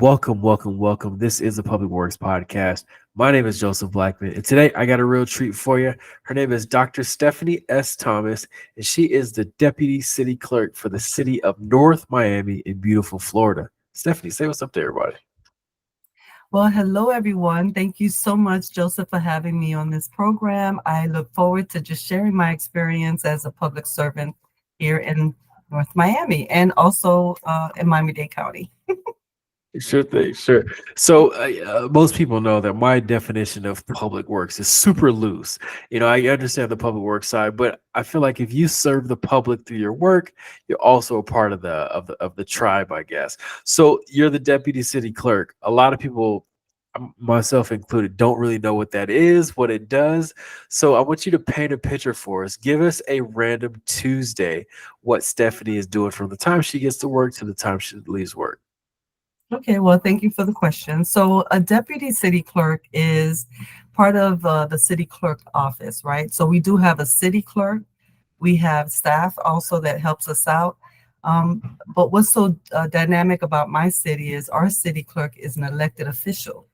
Welcome, welcome, welcome. This is the Public Works Podcast. My name is Joseph Blackman, and today I got a real treat for you. Her name is Dr. Stephanie S. Thomas, and she is the Deputy City Clerk for the city of North Miami in beautiful Florida. Stephanie, say what's up to everybody. Well, hello, everyone. Thank you so much, Joseph, for having me on this program. I look forward to just sharing my experience as a public servant here in North Miami and also in Miami-Dade County. Sure thing, sure. So most people know that my definition of public works is super loose. I understand the public works side, but I feel like if you serve the public through your work, you're also a part of the tribe, I guess. So you're the deputy city clerk. A lot of people, myself included, don't really know what that is, what it does. So I want you to paint a picture for us. Give us a random Tuesday, what Stephanie is doing from the time she gets to work to the time she leaves work. Okay, well, thank you for the question. So a deputy city clerk is part of the city clerk office, right? So we do have a city clerk. We have staff also that helps us out. But what's so dynamic about my city is our city clerk is an elected official.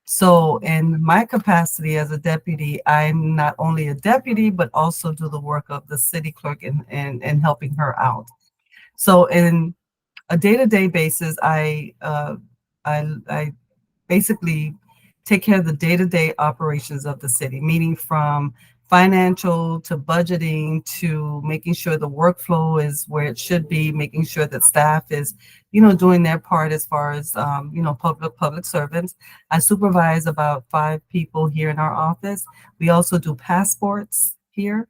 So in my capacity as a deputy, I'm not only a deputy, but also do the work of the city clerk and helping her out. So in a day-to-day basis, I basically take care of the day-to-day operations of the city, meaning from financial to budgeting to making sure the workflow is where it should be, making sure that staff is, doing their part as far as, public servants. I supervise about 5 people here in our office. We also do passports here.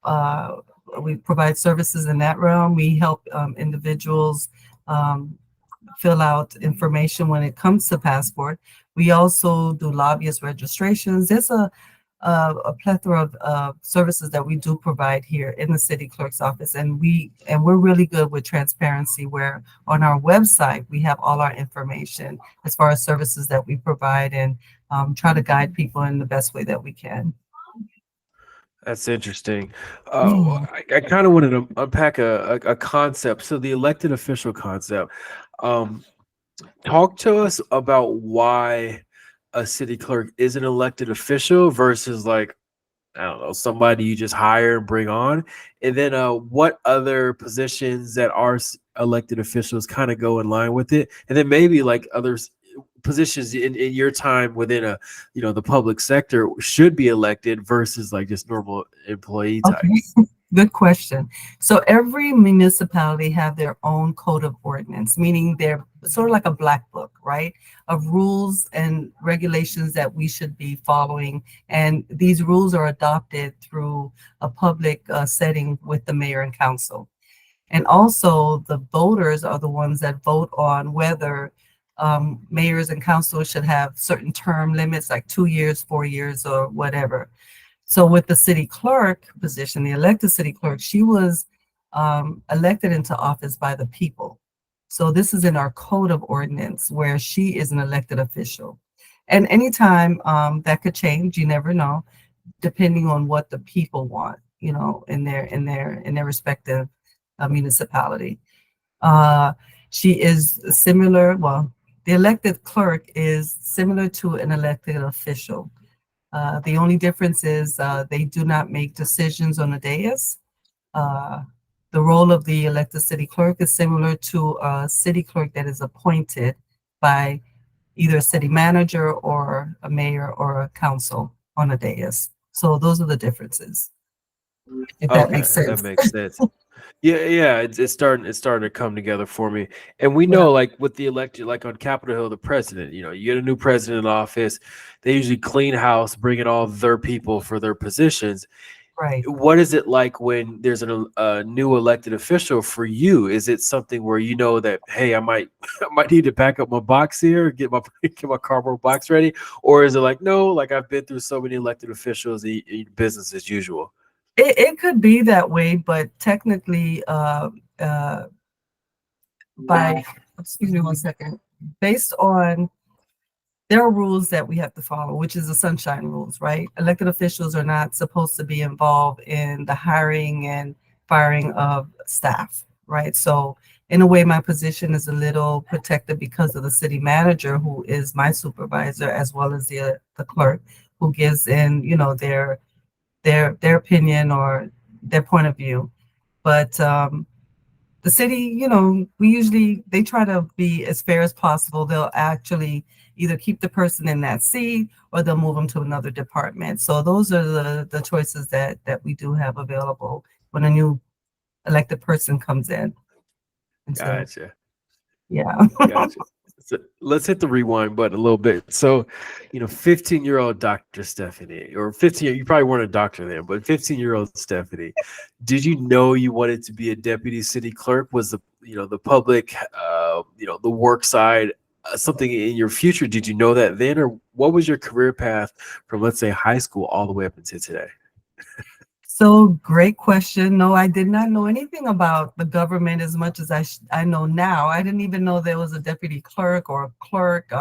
Uh, we provide services in that realm. We help individuals fill out information when it comes to passport. We also do lobbyist registrations. There's a plethora of services that we do provide here in the city clerk's office, and we're really good with transparency. Where on our website we have all our information as far as services that we provide, and try to guide people in the best way that we can. That's interesting. Yeah. I kind of wanted to unpack a concept. So the elected official concept. Um, Talk to us about why a city clerk is an elected official versus like, I don't know, somebody you just hire and bring on. And then what other positions that are elected officials kind of go in line with it. And then maybe like others positions in your time within the public sector should be elected versus like just normal employee type. Okay. Good question. So every municipality have their own code of ordinance, meaning they're sort of like a black book, right? Of rules and regulations that we should be following. And these rules are adopted through a public setting with the mayor and council. And also the voters are the ones that vote on whether mayors and councils should have certain term limits, like 2 years, 4 years, or whatever. So with the city clerk position, the elected city clerk, she was elected into office by the people. So this is in our code of ordinance where she is an elected official. And anytime that could change, you never know, depending on what the people want, in their respective municipality. Uh, she is similar, well, the elected clerk is similar to an elected official. The only difference is they do not make decisions on the dais. Uh, the role of the elected city clerk is similar to a city clerk that is appointed by either a city manager or a mayor or a council on a dais. So those are the differences, if that Okay, makes that sense. makes sense. Yeah, it's starting to come together for me. And we Yeah, know like with the elected, like on Capitol Hill, the president, you get a new president in office, they usually clean house, bring in all their people for their positions. right. What is it like when there's a new elected official for you? Is it something where you know that, hey, I might I might need to pack up my box here, get my get my cardboard box ready, or is it like no, like I've been through so many elected officials, business as usual? It could be that way, but technically, uh, by, excuse me one second, based on there are rules that we have to follow, which is the sunshine rules, right? Elected officials are not supposed to be involved in the hiring and firing of staff, right? So in a way, my position is a little protected because of the city manager, who is my supervisor, as well as the clerk, who gives in, their opinion or their point of view. But the city, they try to be as fair as possible. They'll actually either keep the person in that seat or they'll move them to another department. So those are the choices that we do have available when a new elected person comes in. And so, Gotcha. yeah. Gotcha. So let's hit the rewind button a little bit. So, 15-year-old Dr. Stephanie, or 15, you probably weren't a doctor then, but 15-year-old Stephanie, did you know you wanted to be a deputy city clerk? Was the public, the work side, something in your future? Did you know that then, or what was your career path from, let's say, high school all the way up until today? So great question. No, I did not know anything about the government as much as I know now. I didn't even know there was a deputy clerk or a clerk.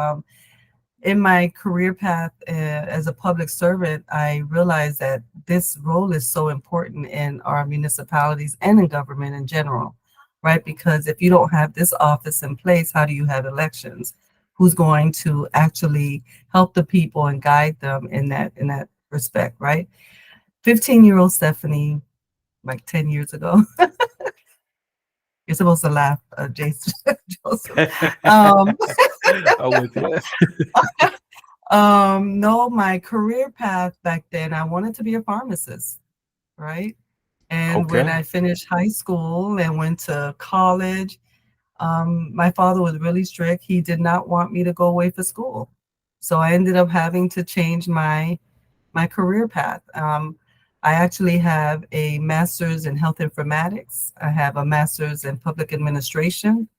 In my career path as a public servant, I realized that this role is so important in our municipalities and in government in general, right? Because if you don't have this office in place, how do you have elections? Who's going to actually help the people and guide them in that respect, right? 15-year-old Stephanie, like 10 years ago. You're supposed to laugh, Jason. Joseph. Um, I'm with you. no, my career path back then, I wanted to be a pharmacist, right? And when Okay. I finished high school and went to college, my father was really strict. He did not want me to go away for school. So I ended up having to change my career path. I actually have a master's in health informatics. I have a master's in public administration,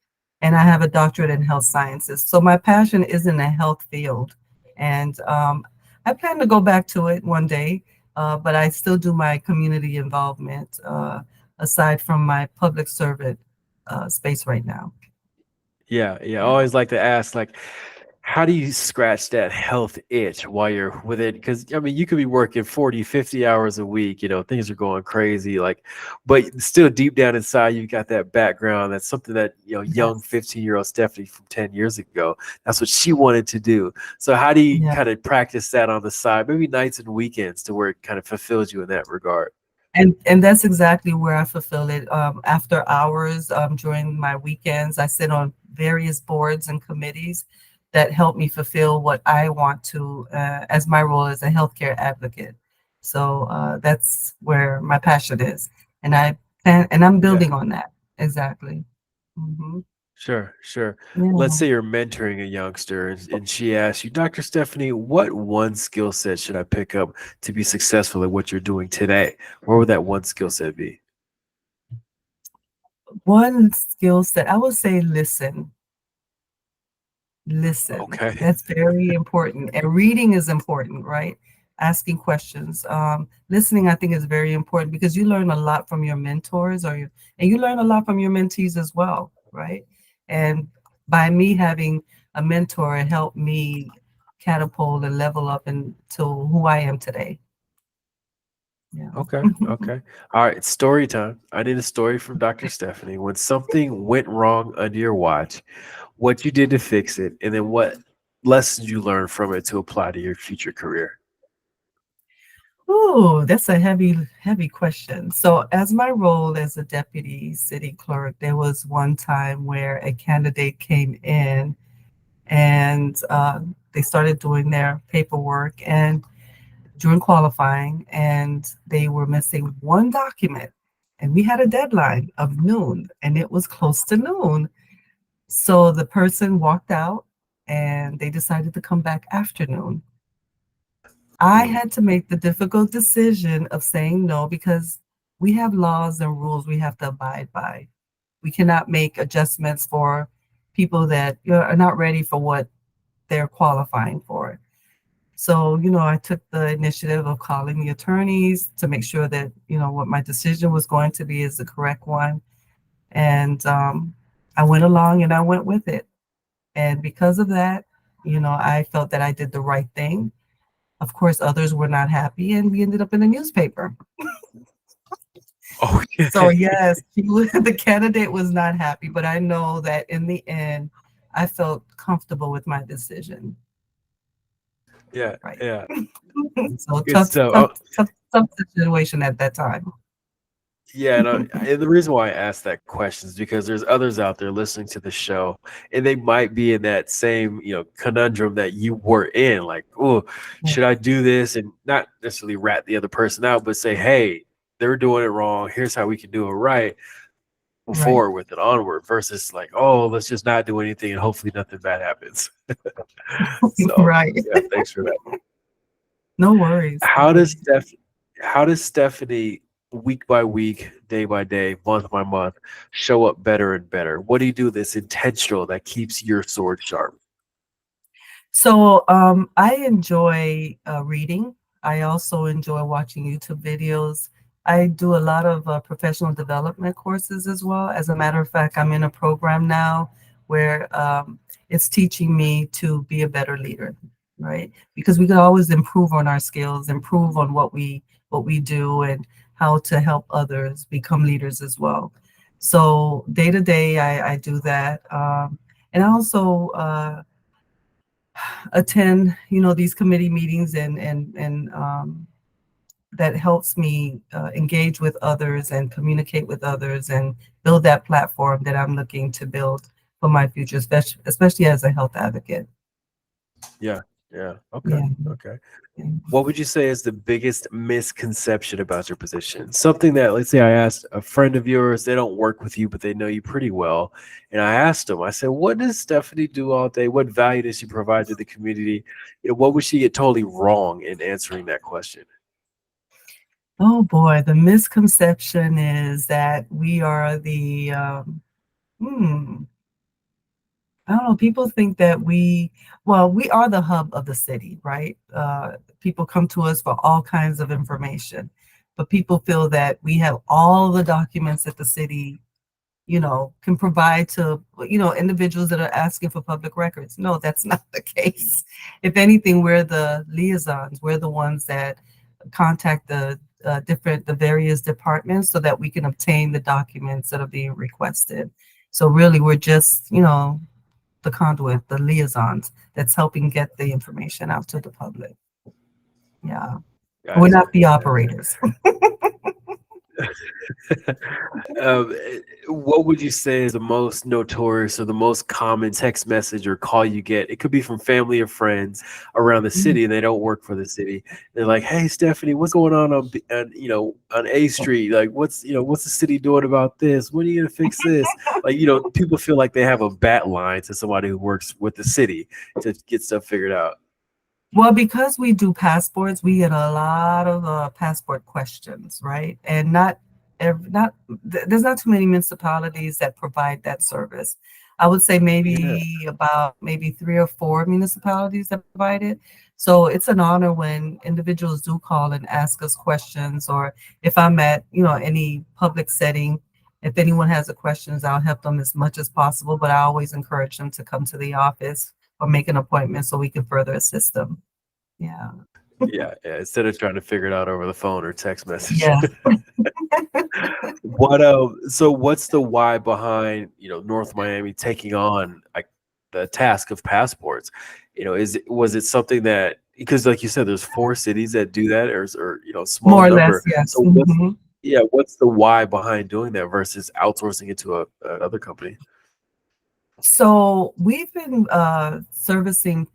and I have a doctorate in health sciences. So my passion is in the health field. And I plan to go back to it one day, but I still do my community involvement aside from my public servant space right now. Yeah, yeah. I Yeah. always like to ask, like, how do you scratch that health itch while you're with it? Because, I mean, you could be working 40, 50 hours a week, things are going crazy, like, but still deep down inside, you've got that background. That's something that, young Yes. 15-year-old Stephanie from 10 years ago, that's what she wanted to do. So how do you Yeah. kind of practice that on the side, maybe nights and weekends, to where it kind of fulfills you in that regard? And that's exactly where I fulfill it. After hours, during my weekends, I sit on various boards and committees that help me fulfill what I want to, as my role as a healthcare advocate. So that's where my passion is, and I'm Yeah. building on that. Exactly. Hmm. Sure, sure. Let's Yeah. say you're mentoring a youngster and she asks you, Dr. Stephanie, what one skill set should I pick up to be successful at what you're doing today? What would that one skill set be? One skill set, I would say listen. Listen. Okay. That's very important. And reading is important, right? Asking questions. Listening, I think, is very important because you learn a lot from your mentors and you learn a lot from your mentees as well, right? And by me having a mentor, it helped me catapult and level up into who I am today. Yeah. Okay. Okay. All right. Story time. I need a story from Dr. Stephanie. When something went wrong under your watch, what you did to fix it, and then what lessons you learned from it to apply to your future career. Oh, that's a heavy, heavy question. So, as my role as a deputy city clerk, there was one time where a candidate came in and they started doing their paperwork and during qualifying, and they were missing one document. And we had a deadline of noon, and it was close to noon. So the person walked out and they decided to come back afternoon. I Mm, had to make the difficult decision of saying no because we have laws and rules we have to abide by. We cannot make adjustments for people that are not ready for what they're qualifying for. So, I took the initiative of calling the attorneys to make sure that, what my decision was going to be is the correct one. And I went along and I went with it. And because of that, I felt that I did the right thing. Of course, others were not happy, and we ended up in the newspaper. So Okay. yes, the candidate was not happy, but I know that in the end, I felt comfortable with my decision. Yeah, Right. yeah. So Good tough, stuff. tough, tough, tough situation at that time. Yeah, and the reason why I asked that question is because there's others out there listening to the show, and they might be in that same, conundrum that you were in. Like, oh, should I do this? And not necessarily rat the other person out, but say, hey, they're doing it wrong. Here's how we can do it right. Move Right. forward with it onward versus like, oh, let's just not do anything and hopefully nothing bad happens. So, Right. yeah, thanks for that. No worries. No How does worries. Steph how does Stephanie week by week, day by day, month by month show up better and better? What do you do that's intentional that keeps your sword sharp? So I enjoy reading. I also enjoy watching YouTube videos. I do a lot of professional development courses as well. As a matter of fact, I'm in a program now where it's teaching me to be a better leader, right? Because we can always improve on our skills, improve on what we do, and how to help others become leaders as well. So day to day, I do that, and I also attend, these committee meetings and that helps me engage with others and communicate with others and build that platform that I'm looking to build for my future, especially as a health advocate. Yeah, yeah. Okay, Yeah. okay. Yeah. What would you say is the biggest misconception about your position? Something that, let's say, I asked a friend of yours, they don't work with you, but they know you pretty well. And I asked them, I said, what does Stephanie do all day? What value does she provide to the community? What would she get totally wrong in answering that question? Oh boy, the misconception is that we are the hmm, I don't know. People think that we are the hub of the city, right? People come to us for all kinds of information, but people feel that we have all the documents that the city, can provide to, individuals that are asking for public records. No, that's not the case. If anything, we're the liaisons. We're the ones that contact the various departments so that we can obtain the documents that are being requested. So really, we're just, the conduit, the liaisons that's helping get the information out to the public. Yeah. We're Gotcha. not the Gotcha. operators. What would you say is the most notorious or the most common text message or call you get? It could be from family or friends around the Mm. city, and they don't work for the city. They're like, "Hey, Stephanie, what's going on on A Street? Like, what's the city doing about this? When are you gonna fix this?" Like, people feel like they have a bat line to somebody who works with the city to get stuff figured out. Well, because we do passports, we get a lot of passport questions, right? And there's not too many municipalities that provide that service. I would say Yeah, maybe three or four municipalities that provide it. So it's an honor when individuals do call and ask us questions, or if I'm at, any public setting, if anyone has a questions, I'll help them as much as possible, but I always encourage them to come to the office or make an appointment so we can further assist them. Yeah. yeah, yeah. Instead of trying to figure it out over the phone or text message. Yeah. So what's the why behind, North Miami taking on like the task of passports? Was it something that, because like you said, there's four cities that do that, or small More or less, number. yes. So Mhm. what's the why behind doing that versus outsourcing it to another company? So we've been servicing,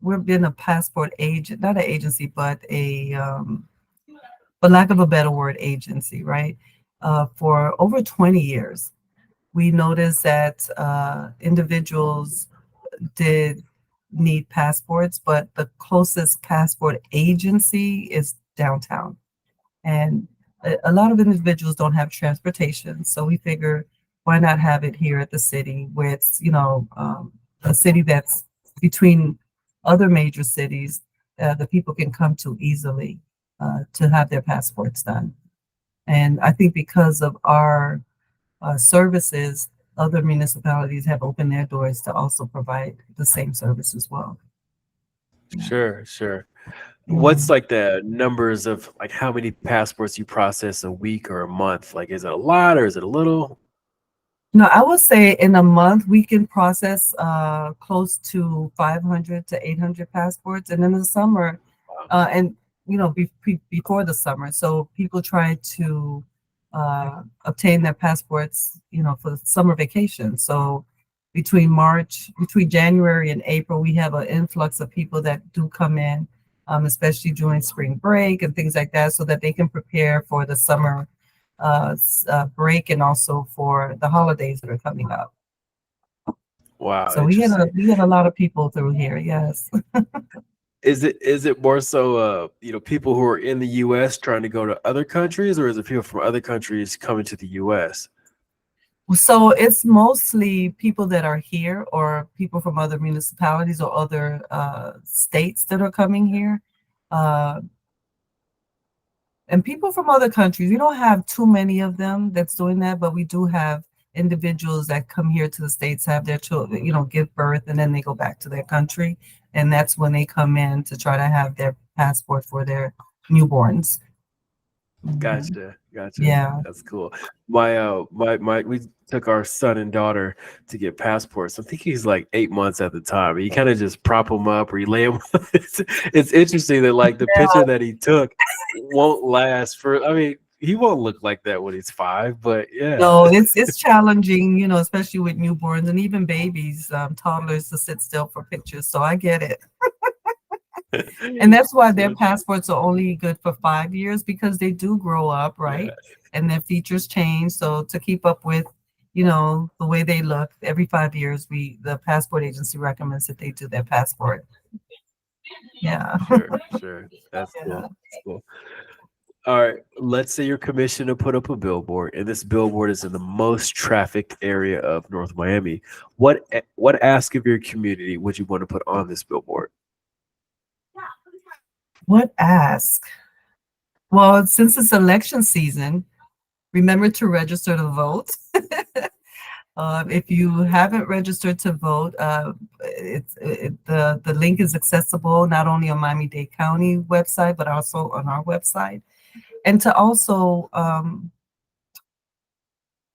we've been a passport agent, not an agency, but for lack of a better word, agency, right? For over 20 years. We noticed that individuals did need passports, but the closest passport agency is downtown. And a lot of individuals don't have transportation. So we figure, why not have it here at the city where it's, a city that's between other major cities the people can come to easily to have their passports done. And I think because of our services, other municipalities have opened their doors to also provide the same service as well. Yeah. Sure, sure. what's Mhm. like the numbers of like how many passports you process a week or a month? Like, is it a lot or is it a little? No, I would say in a month we can process close to 500 to 800 passports, and in the summer, and before the summer, so people try to obtain their passports, for the summer vacation. So between January and April, we have an influx of people that do come in, especially during spring break and things like that, so that they can prepare for the summer break and also for the holidays that are coming up. Wow, So we get a interesting. we get a lot of people through here. Yes. Is it more so people who are in the US trying to go to other countries, or is it people from other countries coming to the US? So it's mostly people that are here or people from other municipalities or other states that are coming here. Uh, and people from other countries, we don't have too many of them that's doing that, but we do have individuals that come here to the States, have their children, give birth, and then they go back to their country. And that's when they come in to try to have their passport for their newborns. Mhm. Gotcha, gotcha. Yeah. That's cool. We took our son and daughter to get passports. I think he's like 8 months at the time. You kind of just prop him up or you lay him. It's interesting that like the picture that he took won't last for. I mean, he won't look like that when he's 5, but yeah. No, it's challenging, especially with newborns and even babies, toddlers to sit still for pictures. So I get it. And that's why their So, passports are only good for 5 years because they do grow up, yeah, right? And their features change. So to keep up with, the way they look, every 5 years, the passport agency recommends that they do their passport. Yeah. sure, sure. That's Yeah. cool. That's cool. All right, let's say you're commissioned to put up a billboard, and this billboard is in the most trafficked area of North Miami. What ask of your community would you want to put on this billboard? What ask? Well, since it's election season, remember to register to vote. If you haven't registered to vote, the link is accessible not only on Miami-Dade County website, but also on our website. And to also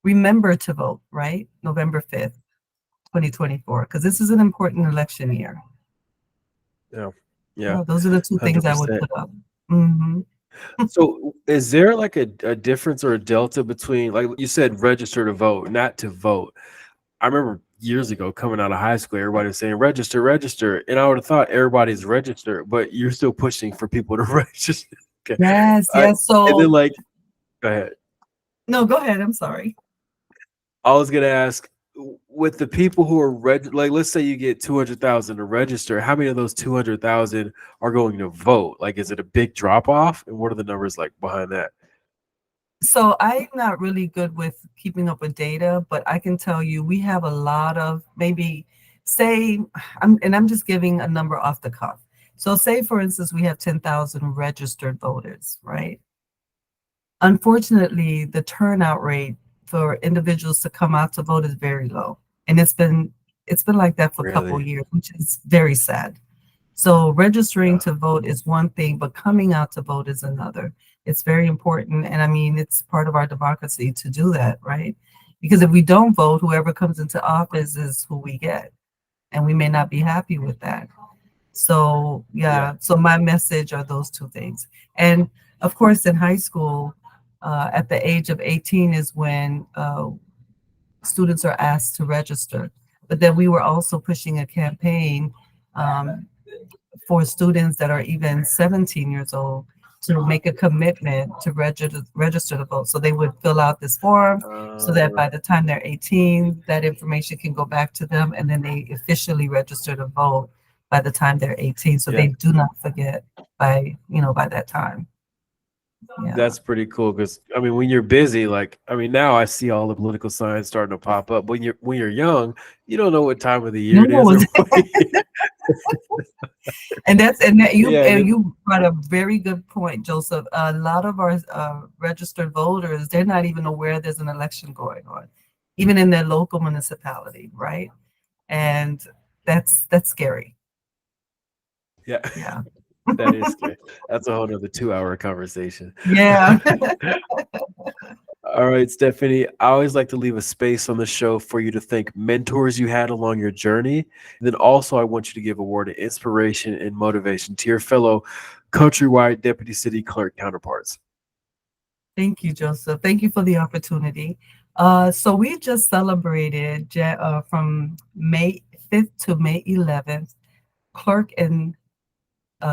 remember to vote, right? November 5th, 2024, because this is an important election year. Yeah, yeah, Yeah, those are the two things I would 100%. put up. Hmm. So, is there like a difference or a delta between, like you said, register to vote, not to vote? I remember years ago coming out of high school, everybody was saying register, register, and I would have thought everybody's registered, but you're still pushing for people to register. Okay, Yes, all right, yes. and then So, like, go ahead. no, go ahead. I'm sorry. I was gonna ask with the people who are like, let's say you get 200,000 to register. How many of those 200,000 are going to vote? Like, is it a big drop off? And what are the numbers like behind that? So I'm not really good with keeping up with data, but I can tell you we have a lot of maybe say I'm just giving a number off the cuff. So say for instance we have 10,000 registered voters, right? Unfortunately, the turnout rate for individuals to come out to vote is very low. And it's been like that for a couple of Really? years, which is very sad. So registering Yeah. to vote is one thing, but coming out to vote is another. It's very important. And I mean, it's part of our democracy to do that, right? Because if we don't vote, whoever comes into office is who we get. And we may not be happy with that. So, Yeah. yeah, so my message are those two things. And of course, in high school, at the age of 18 is when students are asked to register. But then we were also pushing a campaign um, for students that are even 17 years old to make a commitment to register to vote. So they would fill out this form so that Uh, by the time they're 18, that information can go back to them and then they officially register to vote by the time they're 18. So yeah. they do not forget by that time. Yeah. That's pretty cool because I mean, when you're busy, like I mean, now I see all the political signs starting to pop up. When you're young, you don't know what time of the year No, it is or what. Yeah, and you brought a very good point, Joseph. A lot of our registered voters, they're not even aware there's an election going on, even in their local municipality, right? And that's scary. yeah. Yeah. That is scary. That's a whole nother 2-hour conversation. Yeah. All right, Stephanie, I always like to leave a space on the show for you to thank mentors you had along your journey. And then also, I want you to give a word of inspiration and motivation to your fellow countrywide deputy city clerk counterparts. Thank you, Joseph. Thank you for the opportunity. So we just celebrated from May 5th to May 11th, Clerk and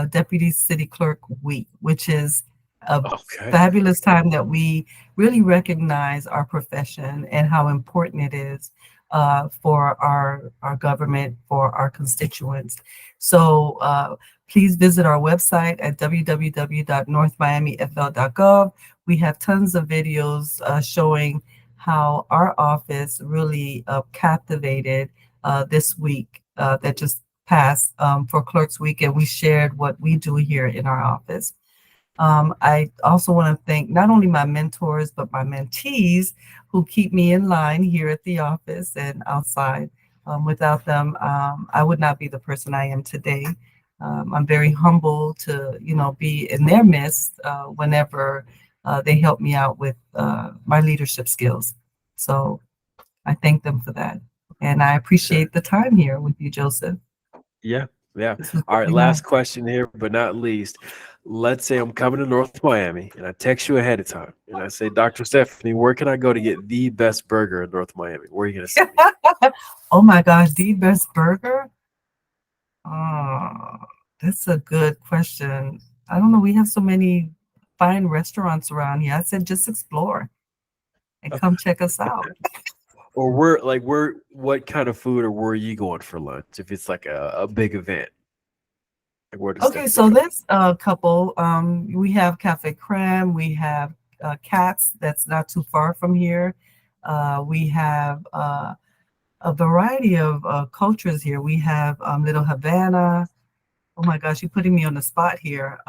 Deputy City Clerk Week, which is a Okay. fabulous time that we really recognize our profession and how important it is for our government, for our constituents. So please visit our website at www.northmiamifl.gov. We have tons of videos showing how our office really captivated this week that just passed for Clerks Week, and we shared what we do here in our office. I also want to thank not only my mentors, but my mentees who keep me in line here at the office and outside. Without them, I would not be the person I am today. I'm very humble to, be in their midst whenever they help me out with my leadership skills. So I thank them for that. And I Sure. appreciate the time here with you, Joseph. Yeah. Yeah. This was All right. really nice. Last question here, but not least. Let's say I'm coming to North Miami and I text you ahead of time and I say, Dr. Stephanie, where can I go to get the best burger in North Miami? Where are you going to send me? Oh my gosh, the best burger? Oh, that's a good question. I don't know. We have so many fine restaurants around here. I said just explore and come check us out. Or what kind of food or where are you going for lunch if it's like a big event? Like where does Okay, Stephanie so go? there's a couple. We have Cafe Creme. We have Cats. That's not too far from here. We have a variety of cultures here. We have Little Havana. Oh my gosh, you're putting me on the spot here.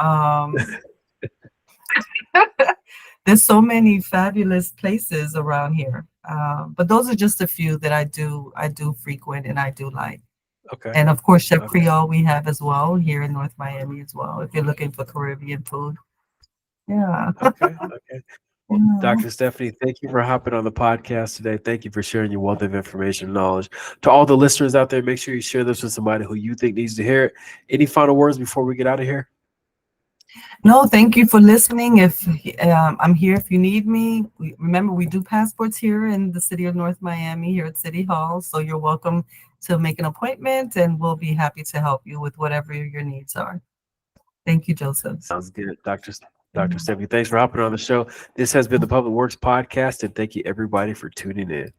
There's so many fabulous places around here. But those are just a few that I do frequent and I do like. Okay. And of course, Chef Okay. Creole we have as well here in North Miami as well, if you're looking for Caribbean food. Yeah. Okay. Okay. Well, Yeah. Dr. Stephanie, thank you for hopping on the podcast today. Thank you for sharing your wealth of information and knowledge. To all the listeners out there, make sure you share this with somebody who you think needs to hear it. Any final words before we get out of here? No, thank you for listening. If I'm here if you need me. Remember, we do passports here in the city of North Miami, here at City Hall. So you're welcome to make an appointment, and we'll be happy to help you with whatever your needs are. Thank you, Joseph. Sounds good, Dr. Stephanie. Thanks for hopping on the show. This has been the Public Works Podcast, and thank you everybody for tuning in.